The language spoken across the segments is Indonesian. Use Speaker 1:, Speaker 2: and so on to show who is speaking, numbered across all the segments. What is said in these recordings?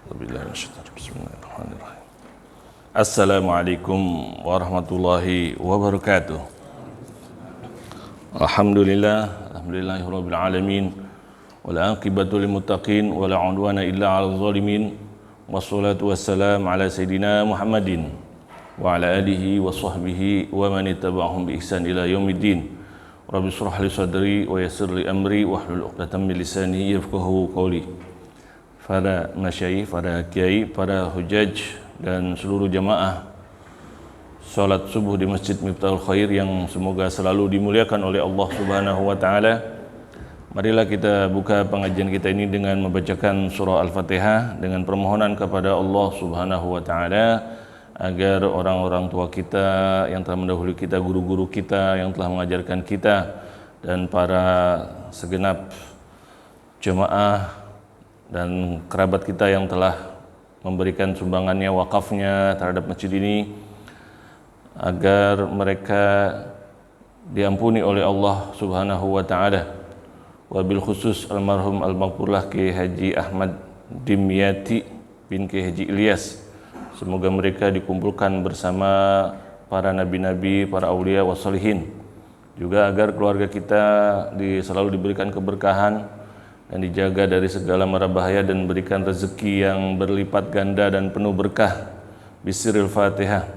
Speaker 1: Bismillahirrahmanirrahim. Assalamualaikum warahmatullahi wabarakatuh. Alhamdulillahirabbil alamin. Wal aqibatu lil muttaqin wala udwana illa 'alal zalimin. Wassalatu wassalamu ala sayidina Muhammadin wa ala alihi wa sahbihi wa man ittaba'ahum bi ihsan ila yaumiddin. Rabbi shrah li sadri wa yassir li amri wahlul 'uqdatam min lisani yafqahu qawli. Para masyayikh, para kiai, para hujaj dan seluruh jamaah salat subuh di Masjid Miftahul Khair yang semoga selalu dimuliakan oleh Allah Subhanahu wa taala. Marilah kita buka pengajian kita ini dengan membacakan surah Al-Fatihah dengan permohonan kepada Allah Subhanahu wa taala agar orang-orang tua kita yang telah mendahului kita, guru-guru kita yang telah mengajarkan kita, dan para segenap jemaah dan kerabat kita yang telah memberikan sumbangannya, wakafnya terhadap masjid ini, agar mereka diampuni oleh Allah Subhanahu wa taala. Wabil khusus almarhum al-maghfurlah Kiai Haji Ahmad Dimyati bin Kiai Haji Ilyas. Semoga mereka dikumpulkan bersama para nabi-nabi, para aulia wassalihin. Juga agar keluarga kita selalu diberikan keberkahan dan dijaga dari segala mara bahaya dan berikan rezeki yang berlipat ganda dan penuh berkah. Bismillahil Fatihah.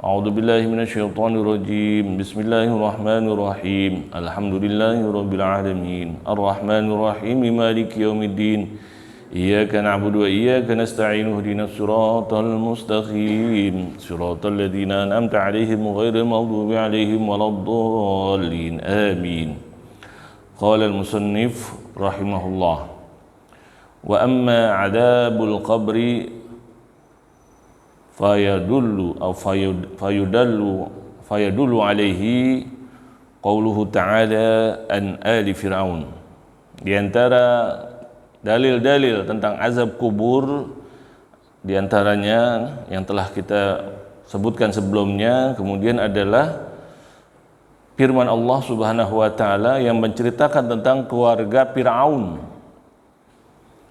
Speaker 1: A'udzubillahi minasyaitonir rajim. Bismillahirrahmanirrahim. Alhamdulillahirabbil alamin. Arrahmanir rahim. Maliki yaumiddin. Iyyaka na'budu wa iyyaka nasta'in. Ihdinas siratal mustaqim. Siratal ladzina an'amta 'alaihim ghairil maghdubi 'alaihim waladdallin. Amin. Qala al-musannif rahimahullah, wa amma 'adzabul qabri fayadullu alaihi qauluhu ta'ala an ali fir'aun. Di antara dalil-dalil tentang azab kubur, di antaranya yang telah kita sebutkan sebelumnya, kemudian adalah firman Allah Subhanahu wa taala yang menceritakan tentang keluarga Fir'aun.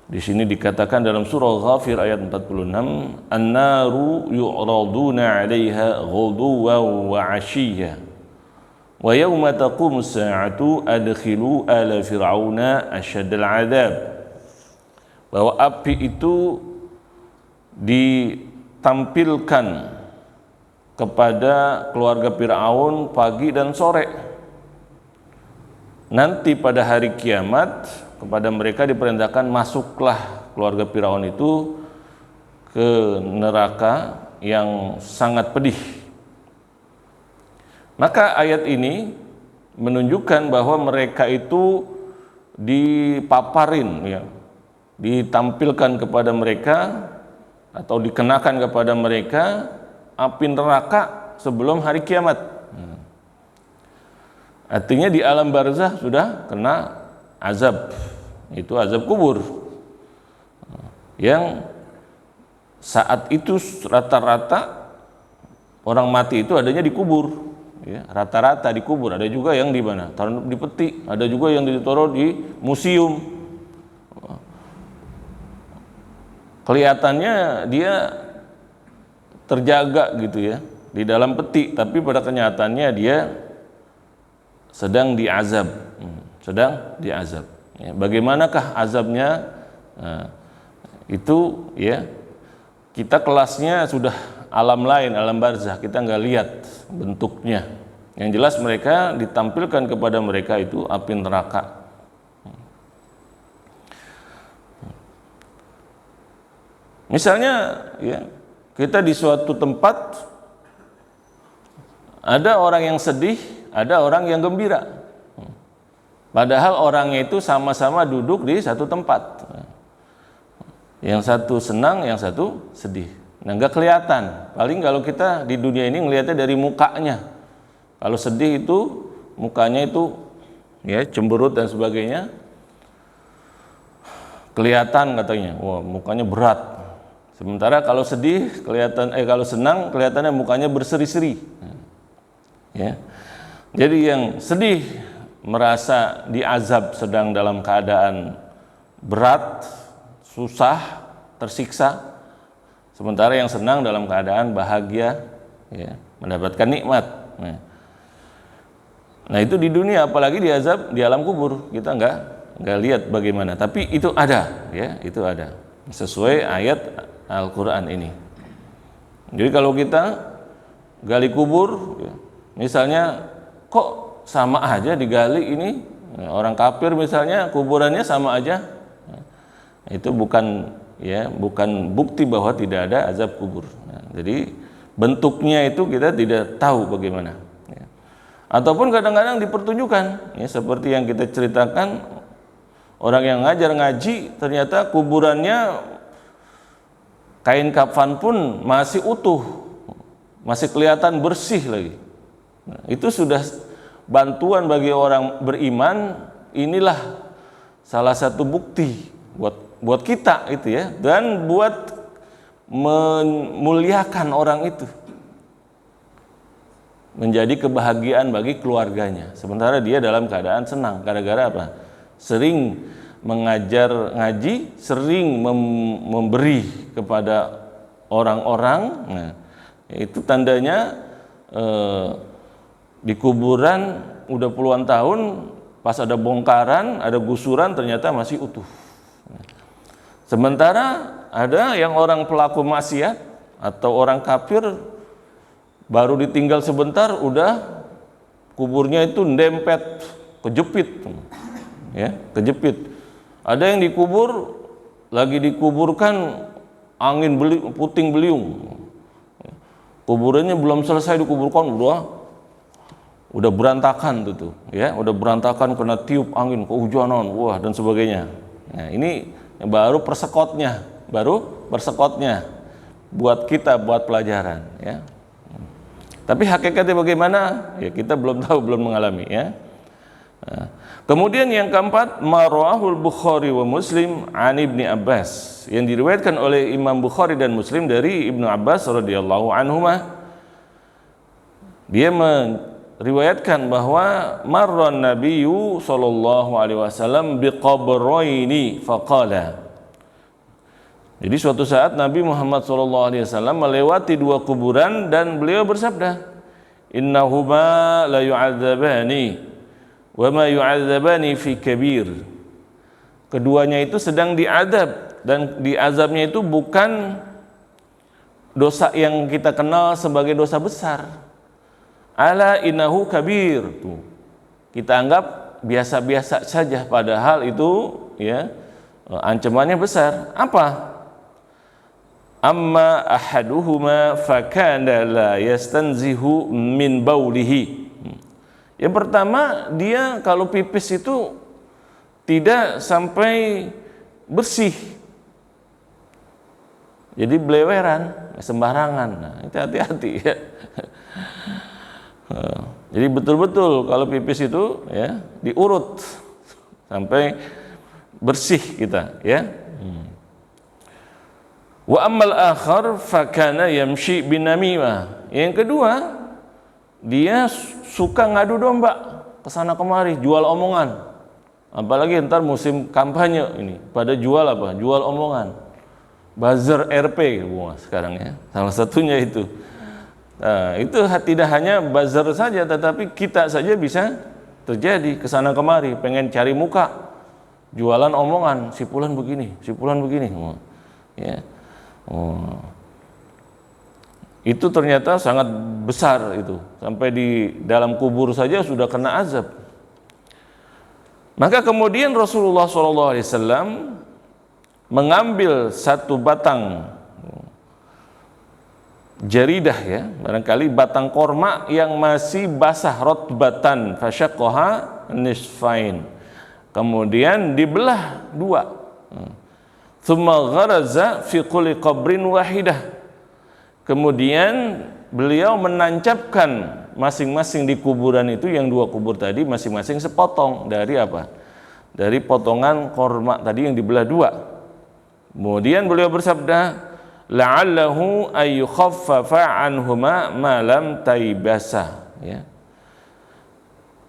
Speaker 1: Di sini dikatakan dalam surah Ghafir ayat 46, "An-naru yu'raduna 'alaiha ghuduwan wa 'ashiyya wa yawma taqumus sa'atu adkhilu ala fir'auna asyaddal 'adzab." Bahwa api itu ditampilkan kepada keluarga Fir'aun pagi dan sore. Nanti pada hari kiamat kepada mereka diperintahkan, masuklah keluarga Fir'aun itu ke neraka yang sangat pedih. Maka ayat ini menunjukkan bahwa mereka itu dipaparin, ya, ditampilkan kepada mereka atau dikenakan kepada mereka api neraka sebelum hari kiamat. Artinya di alam barzah sudah kena azab, itu azab kubur, yang saat itu rata-rata orang mati itu adanya di kubur, ya, rata-rata di kubur. Ada juga yang di mana? Taruh di peti, ada juga yang ditaruh di museum. Kelihatannya dia terjaga gitu ya di dalam peti, tapi pada kenyataannya dia sedang diazab, ya, bagaimanakah azabnya? Nah, itu ya, kita kelasnya sudah alam lain, alam barzah, kita nggak lihat bentuknya. Yang jelas mereka ditampilkan kepada mereka itu api neraka. Misalnya ya, kita di suatu tempat ada orang yang sedih, ada orang yang gembira. Padahal orangnya itu sama-sama duduk di satu tempat. Yang satu senang, yang satu sedih. Nah, nggak kelihatan. Paling kalau kita di dunia ini ngelihatnya dari mukanya. Kalau sedih itu mukanya itu ya cemberut dan sebagainya. Kelihatan katanya, wah mukanya berat. Sementara kalau sedih kelihatan, kalau senang kelihatannya mukanya berseri-seri. Ya. Jadi yang sedih merasa diazab sedang dalam keadaan berat, susah, tersiksa, sementara yang senang dalam keadaan bahagia, ya, mendapatkan nikmat. Nah itu di dunia, apalagi di azab di alam kubur kita nggak lihat bagaimana, tapi itu ada, ya, itu ada sesuai ayat Al-Quran ini. Jadi kalau kita gali kubur, ya, misalnya kok sama aja digali ini, orang kafir misalnya kuburannya sama aja, itu bukan bukti bahwa tidak ada azab kubur. Jadi bentuknya itu kita tidak tahu bagaimana, ya. Ataupun kadang-kadang dipertunjukkan, ya, seperti yang kita ceritakan, orang yang ngajar ngaji ternyata kuburannya kain kafan pun masih utuh, masih kelihatan bersih lagi. Nah, itu sudah bantuan bagi orang beriman. Inilah salah satu bukti buat kita itu, ya, dan buat memuliakan orang itu, menjadi kebahagiaan bagi keluarganya, sementara dia dalam keadaan senang gara-gara apa? Sering mengajar ngaji, sering memberi kepada orang-orang. Nah, itu tandanya di kuburan udah puluhan tahun, pas ada bongkaran, ada gusuran, ternyata masih utuh. Sementara ada yang orang pelaku maksiat atau orang kafir baru ditinggal sebentar udah kuburnya itu dempet, kejepit, ya, kejepit. Ada yang dikubur, lagi dikuburkan angin puting beliung, kuburannya belum selesai dikuburkan udah berantakan tuh, ya, udah berantakan kena tiup angin, kehujanan, wah, dan sebagainya. Nah, ini baru persekotnya buat kita, buat pelajaran, ya. Tapi hakikatnya bagaimana? Ya kita belum tahu, belum mengalami, ya. Nah, kemudian yang keempat, marwahul Bukhari wa Muslim an Ibni Abbas, yang diriwayatkan oleh Imam Bukhari dan Muslim dari Ibnu Abbas radhiyallahu anhuma. Dia meriwayatkan bahwa marran nabiyyu sallallahu alaihi wasallam biqabraini faqala. Jadi suatu saat Nabi Muhammad SAW melewati dua kuburan dan beliau bersabda, innahuma la yu'adzabani wa ma yu'adzabani fi kabir. Keduanya itu sedang diazab, dan diazabnya itu bukan dosa yang kita kenal sebagai dosa besar. Ala innahu kabir. Tuh, kita anggap biasa-biasa saja, padahal itu, ya, ancamannya besar. Apa? Amma ahaduhuma fakana la yastanzihu min baulihi. Yang pertama, dia kalau pipis itu tidak sampai bersih, jadi beleweran, sembarangan. Nah, itu hati-hati, ya. Jadi betul-betul kalau pipis itu, ya, diurut sampai bersih kita, ya. Wa ammal akhar fakana yamshi binamimah. Yang kedua, dia suka ngadu domba kesana kemari, jual omongan. Apalagi ntar musim kampanye ini, pada jual apa? Jual omongan. Buzzer RP sekarang, ya. Salah satunya itu. Nah, itu tidak hanya buzzer saja, tetapi kita saja bisa terjadi kesana kemari, pengen cari muka, jualan omongan, si fulan begini, ya. Itu ternyata sangat besar itu, sampai di dalam kubur saja sudah kena azab. Maka kemudian Rasulullah SAW mengambil satu batang jaridah, ya, barangkali batang korma yang masih basah, rotbatan fasyaqqaha nisfain, kemudian dibelah dua. Tsumma gharaza fi kulli qabrin wahidah. Kemudian beliau menancapkan masing-masing di kuburan itu, yang dua kubur tadi, masing-masing sepotong dari apa? Dari potongan korma tadi yang dibelah dua. Kemudian beliau bersabda, la'allahu ayyukhaffafa anhuma ma lam taibasa, ya.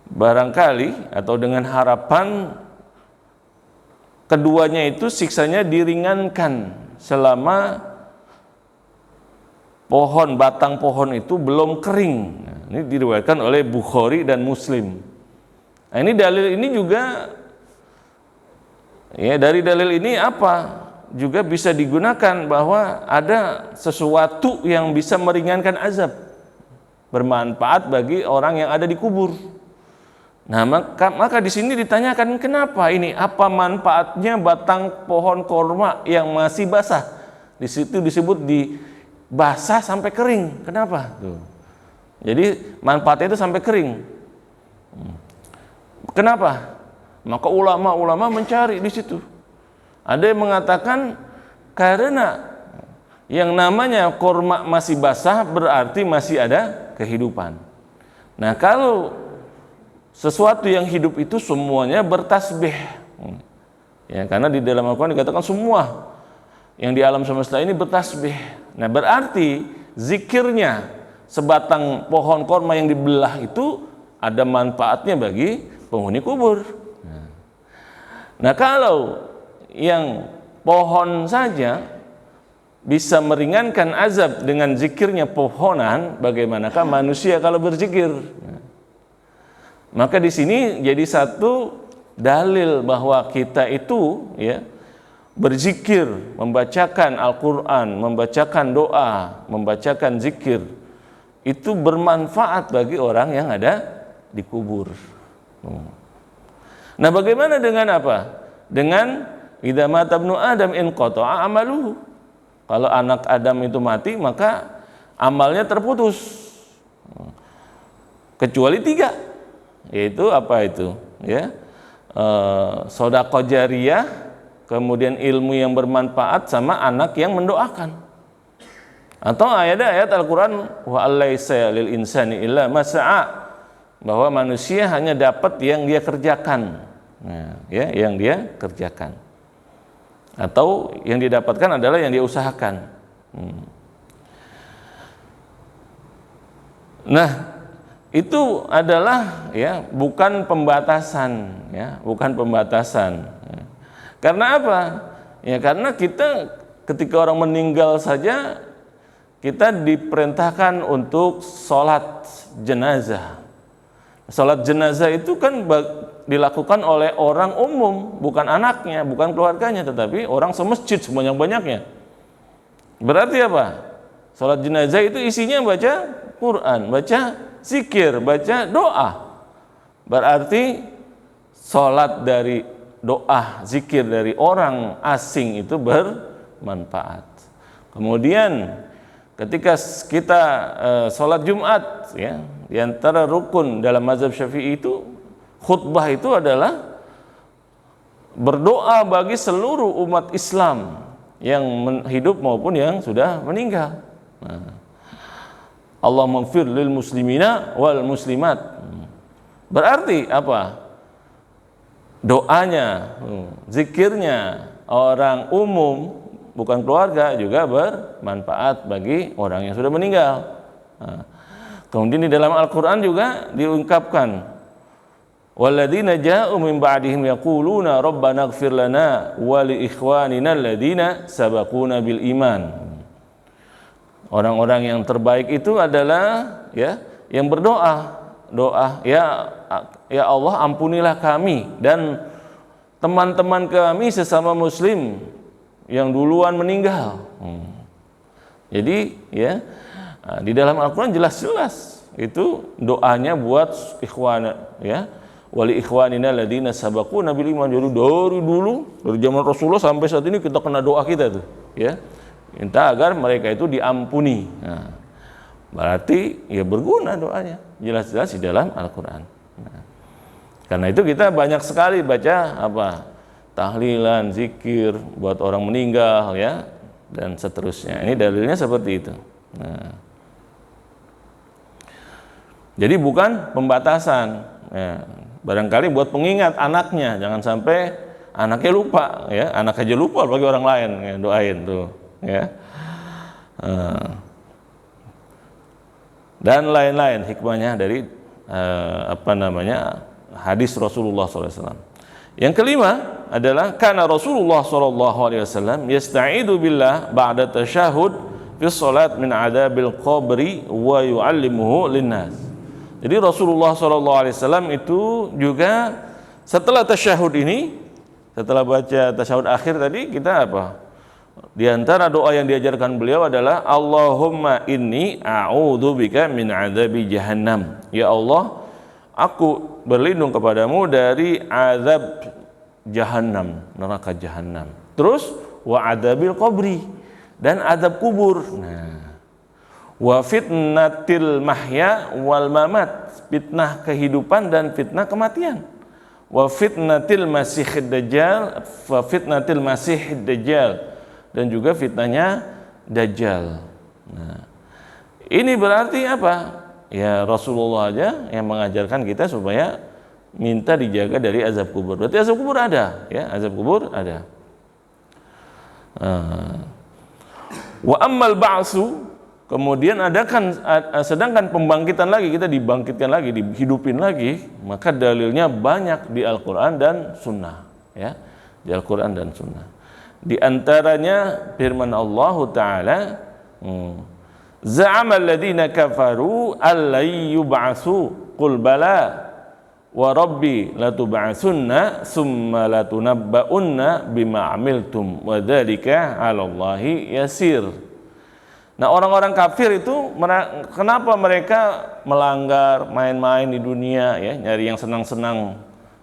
Speaker 1: Barangkali, atau dengan harapan keduanya itu siksanya diringankan selama batang pohon itu belum kering. Nah, ini diriwayatkan oleh Bukhari dan Muslim. Nah, ini dalil ini juga, ya, dari dalil ini apa? Juga bisa digunakan bahwa ada sesuatu yang bisa meringankan azab, bermanfaat bagi orang yang ada di kubur. Nah, maka di sini ditanyakan, kenapa ini? Apa manfaatnya batang pohon korma yang masih basah? Di situ disebut basah sampai kering. Kenapa? Tuh. Jadi manfaatnya itu sampai kering. Kenapa? Maka ulama-ulama mencari di situ. Ada yang mengatakan karena yang namanya korma masih basah berarti masih ada kehidupan. Nah, kalau sesuatu yang hidup itu semuanya bertasbih. Ya, karena di dalam Al-Quran dikatakan semua yang di alam semesta ini bertasbih. Nah, berarti zikirnya sebatang pohon korma yang dibelah itu ada manfaatnya bagi penghuni kubur. Nah, kalau yang pohon saja bisa meringankan azab dengan zikirnya pohonan, bagaimanakah manusia kalau berzikir? Maka di sini jadi satu dalil bahwa kita itu, ya, berzikir, membacakan Al-Quran, membacakan doa, membacakan zikir, itu bermanfaat bagi orang yang ada di kubur. Nah, bagaimana dengan apa? Dengan idza mata ibnu Adam inqata'a amaluhu. Kalau anak Adam itu mati, maka amalnya terputus. Kecuali 3. Yaitu apa itu? Ya. Sedekah jariyah, kemudian ilmu yang bermanfaat, sama anak yang mendoakan. Atau ayat-ayat Al-Quran, wa alaysa lil insani illa ma sa'a, bahwa manusia hanya dapat yang dia kerjakan. Nah, ya, yang dia kerjakan. Atau yang didapatkan adalah yang dia usahakan. Nah, itu adalah, ya, bukan pembatasan, ya, bukan pembatasan. Karena apa? Ya, karena kita ketika orang meninggal saja kita diperintahkan untuk sholat jenazah. Sholat jenazah itu kan dilakukan oleh orang umum, bukan anaknya, bukan keluarganya, tetapi orang semasjid sebanyak-banyaknya. Berarti apa? Sholat jenazah itu isinya baca Quran, baca zikir, baca doa. Berarti sholat dari doa, zikir dari orang asing itu bermanfaat. Kemudian ketika kita sholat Jumat, ya, di antara rukun dalam mazhab Syafi'i itu, khutbah itu adalah berdoa bagi seluruh umat Islam yang hidup maupun yang sudah meninggal. Nah, Allahumma ighfir lil muslimina wal muslimat. Berarti apa? Doanya, zikirnya orang umum, bukan keluarga, juga bermanfaat bagi orang yang sudah meninggal. Nah, kemudian di dalam Al-Quran juga diungkapkan, walladzina ja'u min ba'dihim yaquluna rabbana ighfir lana wa li ikhwanina alladzina sabaquna bil iman. Orang-orang yang terbaik itu adalah, ya, yang berdoa, ya Allah, ampunilah kami dan teman-teman kami sesama muslim yang duluan meninggal. Jadi, ya, di dalam Al-Quran jelas-jelas itu doanya buat ikhwan, ya, wali ikhwanina alladzina sabaquna bil iman. Jadi dari dulu, dari zaman Rasulullah sampai saat ini kita kena doa kita tuh, ya, minta agar mereka itu diampuni. Nah, berarti ya berguna doanya, jelas-jelas di dalam Al-Quran. Nah, karena itu kita banyak sekali baca apa, tahlilan, zikir buat orang meninggal, ya, dan seterusnya. Ini dalilnya seperti itu. Nah, jadi bukan pembatasan, ya, barangkali buat pengingat anaknya, jangan sampai anaknya lupa, ya, anak aja lupa bagi orang lain, ya, doain tuh, ya. Dan lain-lain hikmahnya dari hadis Rasulullah SAW. Yang kelima adalah karena Rasulullah SAW yasta'idu billah ba'da tasyahud fi salat min adabil qabri wa yu'allimuhu linnas. Jadi Rasulullah SAW itu juga setelah tasyahud ini, setelah baca tasyahud akhir tadi, kita apa? Di antara doa yang diajarkan beliau adalah Allahumma inni a'udzubika min adzabi jahannam. Ya Allah, aku berlindung kepadamu dari azab jahannam, neraka jahannam. Terus wa adzabil qabri, dan azab kubur. Nah, wa fitnatil mahya wal mamat, fitnah kehidupan dan fitnah kematian. Wa fitnatil masihid dajjal, wa fitnatil masihid dajjal, dan juga fitnahnya dajjal. Nah, ini berarti apa? Ya Rasulullah aja yang mengajarkan kita supaya minta dijaga dari azab kubur. Berarti azab kubur ada, ya, azab kubur ada. Wa ammal ba'su, kemudian sedangkan pembangkitan lagi, kita dibangkitkan lagi, dihidupin lagi, maka dalilnya banyak di Al-Qur'an dan Sunnah, ya, di Al-Qur'an dan Sunnah. Di antaranya firman Allah Ta'ala, za'ama alladhina kafaru allai yub'atsu qul bala wa rabbi latub'atsunna summa latunabba'unna bima 'amiltum wa dzalika 'alallahi yasir. Nah, orang-orang kafir itu kenapa mereka melanggar, main-main di dunia, ya, nyari yang senang-senang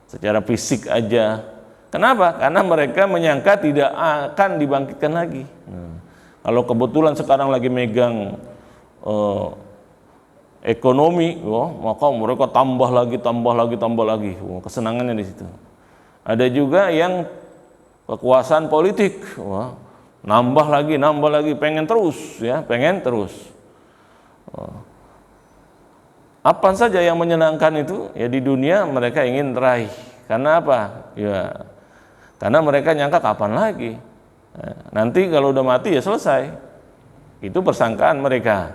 Speaker 1: secara fisik aja. Kenapa? Karena mereka menyangka tidak akan dibangkitkan lagi. Kalau kebetulan sekarang lagi megang ekonomi, maka mereka tambah lagi. Kesenangannya di situ. Ada juga yang kekuasaan politik, nambah lagi, pengen terus, ya, pengen terus. Apa saja yang menyenangkan itu, ya, di dunia mereka ingin raih. Karena apa? Ya, karena mereka nyangka kapan lagi. Nanti kalau udah mati ya selesai. Itu persangkaan mereka.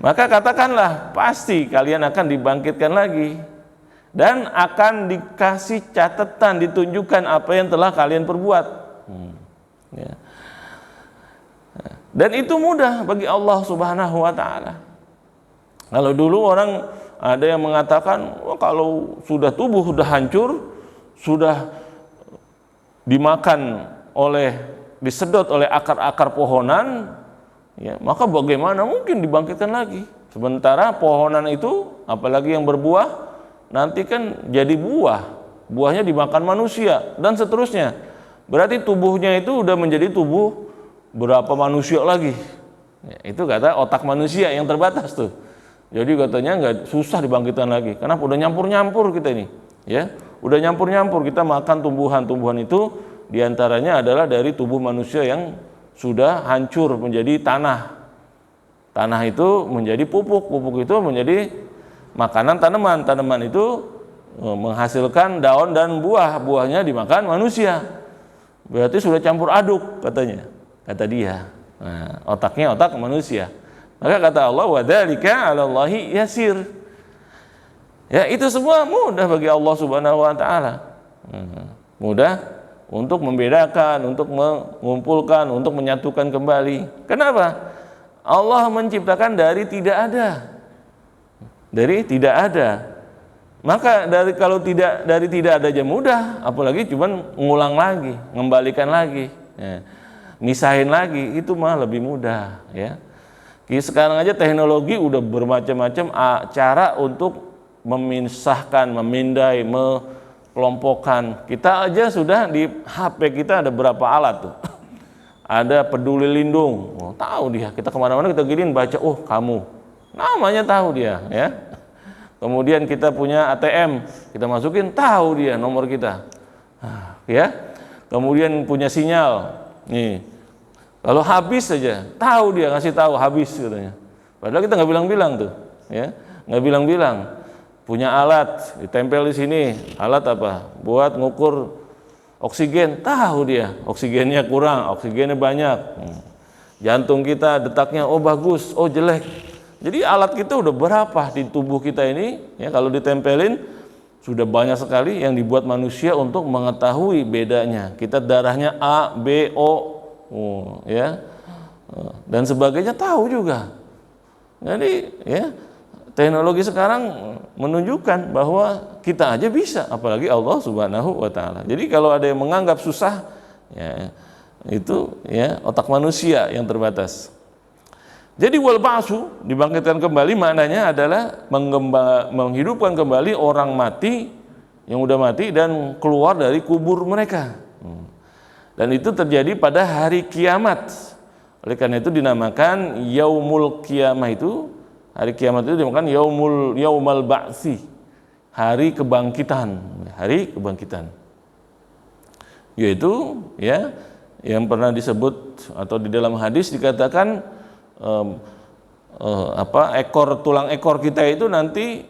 Speaker 1: Maka katakanlah, pasti kalian akan dibangkitkan lagi dan akan dikasih catatan, ditunjukkan apa yang telah kalian perbuat. Ya. Dan itu mudah bagi Allah Subhanahu wa Ta'ala. Kalau dulu orang ada yang mengatakan, kalau sudah tubuh sudah hancur, sudah dimakan disedot oleh akar-akar pohonan, ya, maka bagaimana mungkin dibangkitkan lagi? Sementara pohonan itu, apalagi yang berbuah, nanti kan jadi buahnya dimakan manusia dan seterusnya. Berarti tubuhnya itu udah menjadi tubuh berapa manusia lagi? Ya, itu kata otak manusia yang terbatas tuh. Jadi katanya nggak susah dibangkitkan lagi, karena udah nyampur-nyampur kita ini, ya, udah nyampur-nyampur kita makan tumbuhan-tumbuhan itu, diantaranya adalah dari tubuh manusia yang sudah hancur menjadi tanah. Tanah itu menjadi pupuk, pupuk itu menjadi makanan tanaman, tanaman itu menghasilkan daun dan buah, buahnya dimakan manusia. Berarti sudah campur aduk katanya, kata dia. Nah, otaknya otak manusia. Maka kata Allah, wa dzalika 'alallahi yasir. Ya, itu semua mudah bagi Allah Subhanahu wa Ta'ala. Mudah untuk membedakan, untuk mengumpulkan, untuk menyatukan kembali. Kenapa? Allah menciptakan dari tidak ada. Dari tidak ada. Maka kalau dari tidak ada aja mudah, apalagi cuman ngulang lagi, ngembalikan lagi, ya, misahin lagi, itu mah lebih mudah, ya. Sekarang aja teknologi udah bermacam-macam cara untuk memisahkan, memindai, kelompokkan. Kita aja sudah di HP kita ada berapa alat tuh. Ada peduli lindung, tahu dia. Kita kemana-mana kita giniin baca, oh kamu, namanya tahu dia, ya. Kemudian kita punya ATM, kita masukin, tahu dia nomor kita, ya. Kemudian punya sinyal, nih. Kalau habis saja, tahu dia, ngasih tahu habis katanya. Padahal kita nggak bilang-bilang tuh, ya, nggak bilang-bilang. Punya alat, ditempel di sini, alat apa? Buat ngukur oksigen, tahu dia, oksigennya kurang, oksigennya banyak. Jantung kita detaknya, oh bagus, oh jelek. Jadi alat kita udah berapa di tubuh kita ini, ya, kalau ditempelin Sudah banyak sekali yang dibuat manusia untuk mengetahui bedanya. Kita darahnya A, B, O, ya, dan sebagainya tahu juga. Jadi ya, teknologi sekarang menunjukkan bahwa kita aja bisa, apalagi Allah Subhanahu wa taala. Jadi kalau ada yang menganggap susah, ya itu ya otak manusia yang terbatas. Jadi wal ba'su, dibangkitkan kembali, maknanya adalah menghidupkan kembali orang mati yang udah mati dan keluar dari kubur mereka. Dan itu terjadi pada hari kiamat. Oleh karena itu dinamakan yaumul qiyamah itu, hari kiamat itu dinamakan yaumal ba'si, hari kebangkitan, hari kebangkitan. Yaitu ya yang pernah disebut atau di dalam hadis dikatakan tulang ekor kita itu nanti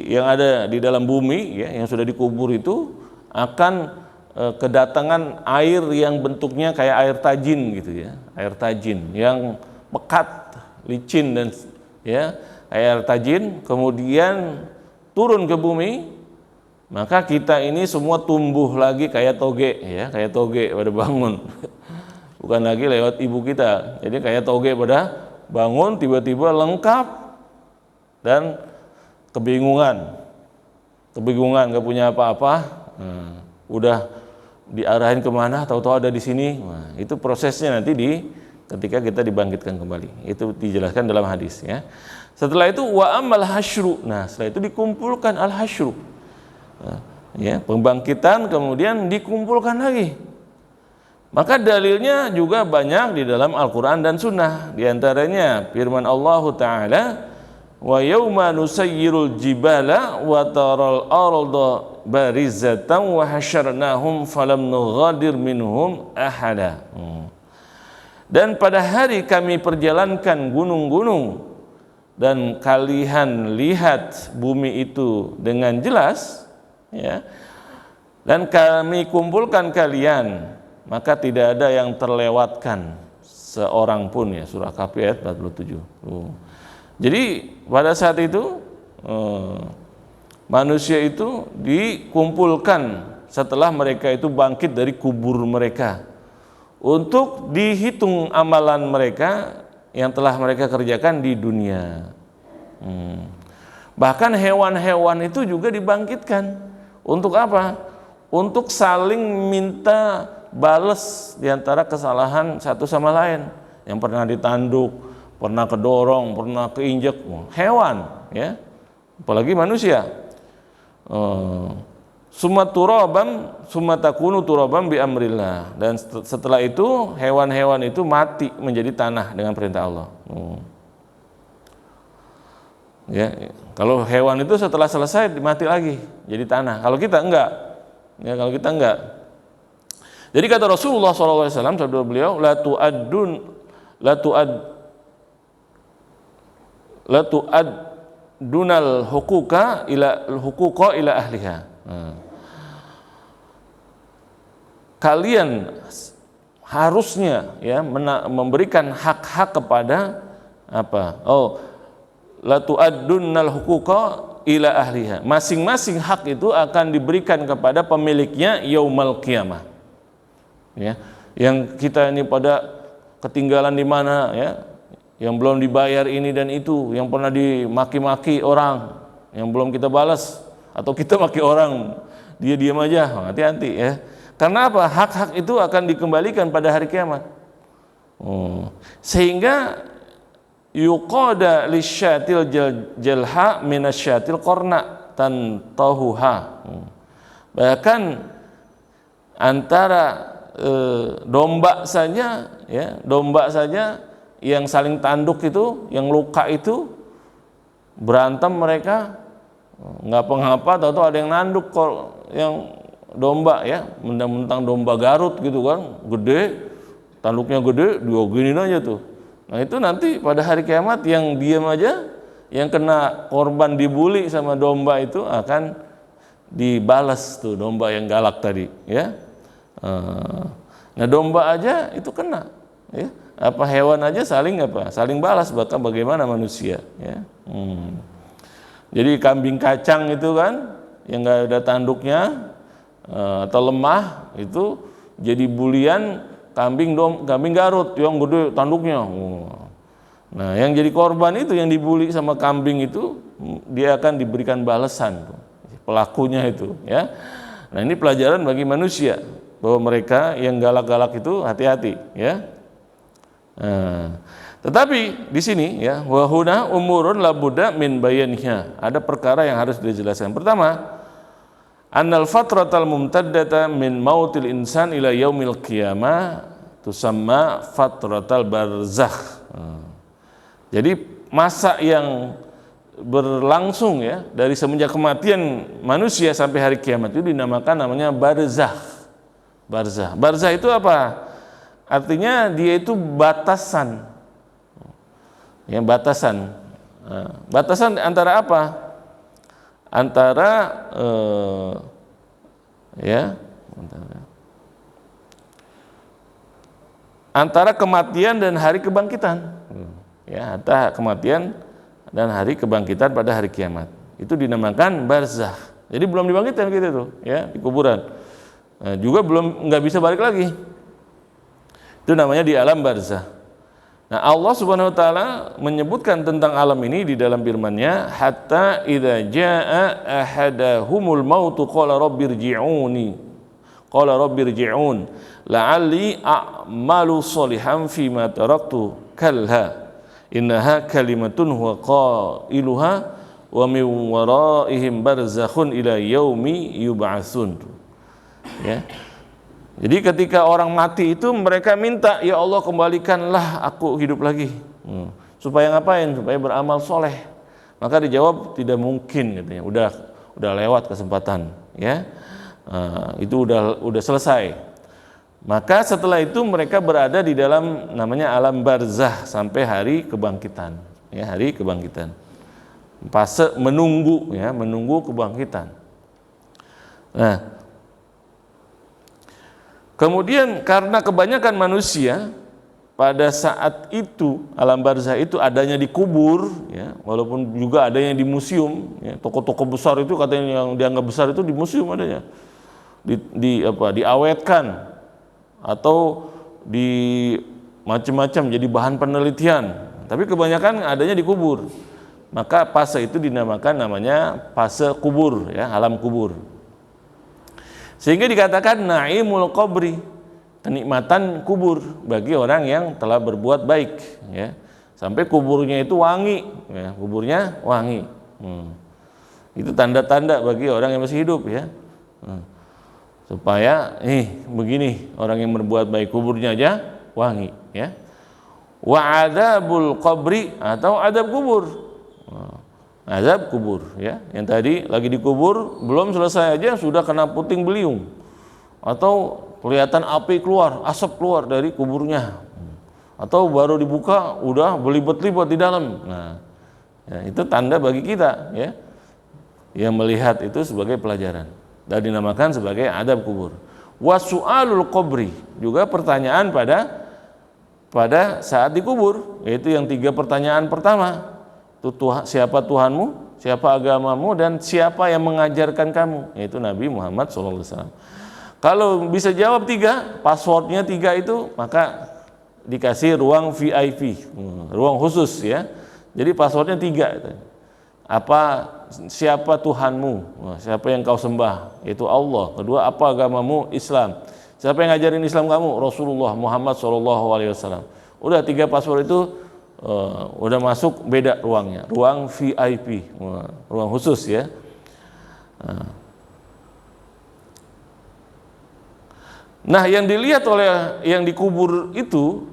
Speaker 1: yang ada di dalam bumi ya, yang sudah dikubur itu akan kedatangan air yang bentuknya kayak air tajin gitu ya, air tajin yang pekat, licin dan ya air tajin, kemudian turun ke bumi, maka kita ini semua tumbuh lagi kayak toge ya, kayak toge pada bangun. Bukan lagi lewat ibu kita. Jadi kayak toge pada bangun tiba-tiba lengkap dan kebingungan, nggak punya apa-apa, udah diarahin kemana, tahu-tahu ada di sini. Nah, itu prosesnya nanti ketika kita dibangkitkan kembali. Itu dijelaskan dalam hadis ya. Setelah itu wa amal hasyru. Nah, setelah itu dikumpulkan al hasyru. Nah, ya, pembangkitan kemudian dikumpulkan lagi. Maka dalilnya juga banyak di dalam Al-Quran dan Sunnah. Di antaranya firman Allah Ta'ala, wa yawma nusayyirul jibala wa taral arda barizatan wa hasyarnahum falam nughadir minhum ahada. Dan pada hari kami perjalankan gunung-gunung dan kalian lihat bumi itu dengan jelas ya, dan kami kumpulkan kalian, maka tidak ada yang terlewatkan seorang pun ya. Surah Kahfi ayat 47. Jadi pada saat itu manusia itu dikumpulkan setelah mereka itu bangkit dari kubur mereka untuk dihitung amalan mereka yang telah mereka kerjakan di dunia. Bahkan hewan-hewan itu juga dibangkitkan. Untuk apa? Untuk saling minta balas diantara kesalahan satu sama lain. Yang pernah ditanduk, pernah kedorong, pernah keinjek, hewan ya, apalagi manusia. Summa turabam summa takunu turabam bi amrillah, dan setelah itu hewan-hewan itu mati menjadi tanah dengan perintah Allah. Ya, kalau hewan itu setelah selesai mati lagi jadi tanah. Kalau kita enggak. Ya, kalau kita enggak. Jadi kata Rasulullah SAW, sabda beliau, la tu'addunal huquqa ila ahliha. Kalian harusnya ya memberikan hak-hak kepada apa? La tu'addunnal huquqa ila ahliha. Masing-masing hak itu akan diberikan kepada pemiliknya yaumal qiyamah. Ya, yang kita ini pada ketinggalan di mana ya, yang belum dibayar ini dan itu, yang pernah dimaki-maki orang, yang belum kita balas, atau kita maki orang, dia diam aja, hati-hati ya. Karena apa? Hak-hak itu akan dikembalikan pada hari kiamat. Sehingga yuqada lisyatil jalha minasyatil qarna tantahuha. Bahkan antara domba saja ya, domba saja yang saling tanduk itu, yang luka itu berantem mereka nggak pengapa, tahu-tahu ada yang nanduk yang domba ya, mentang-mentang domba Garut gitu kan, gede, tanduknya gede, dua gini aja tuh. Nah itu nanti pada hari kiamat yang diam aja, yang kena korban dibuli sama domba itu akan dibalas tuh domba yang galak tadi ya. Nah domba aja itu kena ya, apa hewan aja saling balas, bahkan bagaimana manusia ya. Jadi kambing kacang itu kan yang nggak ada tanduknya atau lemah itu jadi bulian kambing Garut yang gede tanduknya. Nah, yang jadi korban itu yang dibuli sama kambing itu dia akan diberikan balasan pelakunya itu ya. Nah, ini pelajaran bagi manusia bahwa mereka yang galak-galak itu hati-hati ya. Tetapi di sini ya wahuna umurun labuda min bayannya. Ada perkara yang harus dijelaskan. Pertama, annal fatratal mumtaddata min mautil insan ila yaumil qiyamah tusamma fatratal barzakh. Jadi masa yang berlangsung ya dari semenjak kematian manusia sampai hari kiamat itu dinamakan namanya barzakh. Barzakh itu apa? Artinya dia itu batasan. Yang batasan antara apa? Antara kematian dan hari kebangkitan. Ya, antara kematian dan hari kebangkitan pada hari kiamat. Itu dinamakan barzakh. Jadi belum dibangkitkan gitu tuh, ya, di kuburan. Juga nggak bisa balik lagi. Itu namanya di alam barzakh. Nah, Allah Subhanahu wa taala menyebutkan tentang alam ini di dalam firman-Nya, hatta idza jaa ahadahumul maut qala rabbirji'uni. Qala rabbirji'un la'alli a'malu shalihan fima taraktu kalla innaha kalimatun huwa qailuha wa min waraihim barzakhun ila yaumi yub'atsun. Ya. Jadi ketika orang mati itu mereka minta, ya Allah kembalikanlah aku hidup lagi. Supaya ngapain? Supaya beramal soleh. Maka dijawab tidak mungkin katanya. Udah lewat kesempatan, ya. Itu udah selesai. Maka setelah itu mereka berada di dalam namanya alam barzakh sampai hari kebangkitan, ya, hari kebangkitan. Fase menunggu, ya, menunggu kebangkitan. Nah, kemudian karena kebanyakan manusia pada saat itu alam barzakh itu adanya di kubur, ya, walaupun juga adanya di museum, ya, toko-toko besar itu katanya yang dianggap besar itu di museum adanya, diawetkan atau di macam-macam jadi bahan penelitian. Tapi kebanyakan adanya di kubur. Maka fase itu dinamakan namanya fase kubur, ya, alam kubur. Sehingga dikatakan naimul qabri, kenikmatan kubur bagi orang yang telah berbuat baik, ya. Sampai kuburnya itu wangi, ya, kuburnya wangi. Itu tanda-tanda bagi orang yang masih hidup, ya. Supaya begini orang yang berbuat baik kuburnya aja wangi, ya. Wa adzabul qabri atau adab kubur. Azab kubur, ya. Yang tadi lagi dikubur belum selesai aja sudah kena puting beliung atau kelihatan api keluar, asap keluar dari kuburnya. Atau baru dibuka udah belibet-libet di dalam. Nah, ya, itu tanda bagi kita, ya. Yang melihat itu sebagai pelajaran. Dan dinamakan sebagai adab kubur. Wasu'alul qabri, juga pertanyaan pada saat dikubur, yaitu yang 3 pertanyaan pertama. Itu siapa Tuhanmu, siapa agamamu, dan siapa yang mengajarkan kamu, yaitu Nabi Muhammad SAW. Kalau bisa jawab 3, passwordnya 3 itu, maka dikasih ruang VIP, ruang khusus, ya. Jadi passwordnya 3. Siapa Tuhanmu? Siapa yang kau sembah? Itu Allah. Kedua, apa agamamu? Islam. Siapa yang ngajarin Islam kamu? Rasulullah Muhammad SAW. Udah 3 password itu udah masuk, beda ruangnya. Ruang VIP, ruang khusus, ya. Nah, yang dilihat oleh yang dikubur itu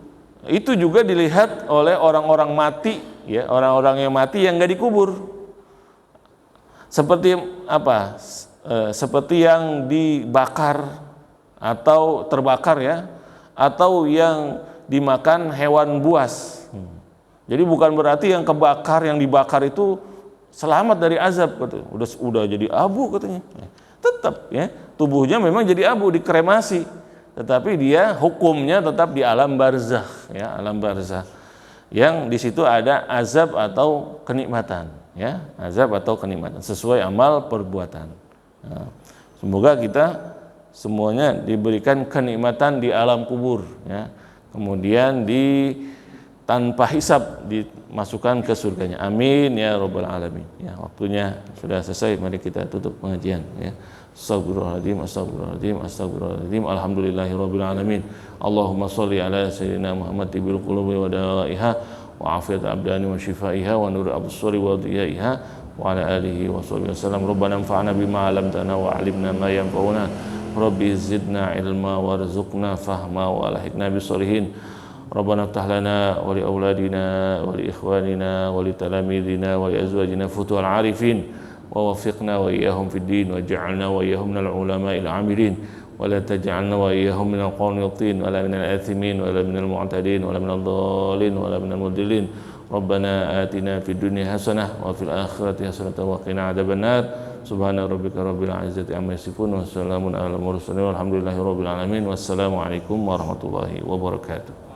Speaker 1: juga dilihat oleh orang-orang mati, ya, orang-orang yang mati yang nggak dikubur. Seperti apa? Seperti yang dibakar atau terbakar, ya, atau yang dimakan hewan buas. Jadi bukan berarti yang kebakar, yang dibakar itu selamat dari azab, katanya. Udah jadi abu, katanya. Tetap, ya, tubuhnya memang jadi abu, dikremasi, tetapi dia hukumnya tetap di alam barzakh, ya, alam barzakh. Yang di situ ada azab atau kenikmatan, ya, azab atau kenikmatan sesuai amal perbuatan. Nah, semoga kita semuanya diberikan kenikmatan di alam kubur, ya. Kemudian tanpa hisab dimasukkan ke surganya. Amin ya rabbal alamin. Ya, waktunya sudah selesai, mari kita tutup pengajian, ya. Astagfirullahaladzim, astagfirullahaladzim, astagfirullahaladzim. Alhamdulillahirabbil alamin. Allahumma shalli ala sayyidina Muhammad tibil qulubi wa dawaiha wa afiyat abdani wa shifaiha wa nur absari wa diyaiha wa ala alihi wa sahbihi wasallam. Rabbana anfa'na bima 'allamtana wa 'allimna ma yanfa'una. Rabbi zidna ilma warzuqna fahma wa alhiqna bisalihin. Rabbana iftah lana wa li auladina wa li ikhwanina wa li talamidina wa li azwajina futuhal arifin wa waffiqna wa iyyahum fid din wa ja'alna wa iyyahum minal ulama'il 'amilin wa la taj'alna wa iyyahum minal qanitin wa la minal athimin wa la minal mu'tadin wa la minal dhalin wa la minal mudillin. Rabbana atina fid dunya hasanah wa fil akhirati hasanah wa qina adzabannar. Subhana rabbika rabbil izzati amma yasifun wa salamun alal mursalin walhamdulillahi rabbil alamin. Wassalamu alaikum warahmatullahi wabarakatuh.